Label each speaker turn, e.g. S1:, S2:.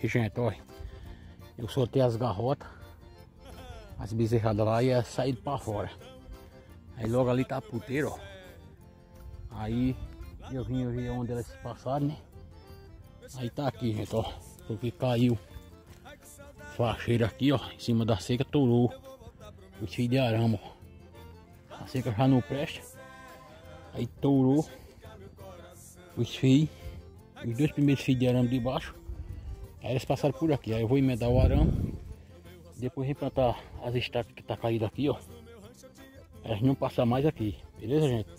S1: E, gente, olha, eu soltei as garrotas, as bezerradas lá e elas saíram pra fora. Aí logo ali tá a puteira, ó. Aí eu vim ver onde elas passaram, né? Aí tá aqui, gente, ó. Porque caiu facheira aqui, ó. Em cima da seca, torou os fios de arame, ó. A seca já não presta. Aí torou os fios. Os dois primeiros fios de arame de baixo. Aí eles passaram por aqui. Aí eu vou emendar o arame. Depois replantar as estacas que tá caídas aqui, ó. Elas não passam mais aqui. Beleza, gente?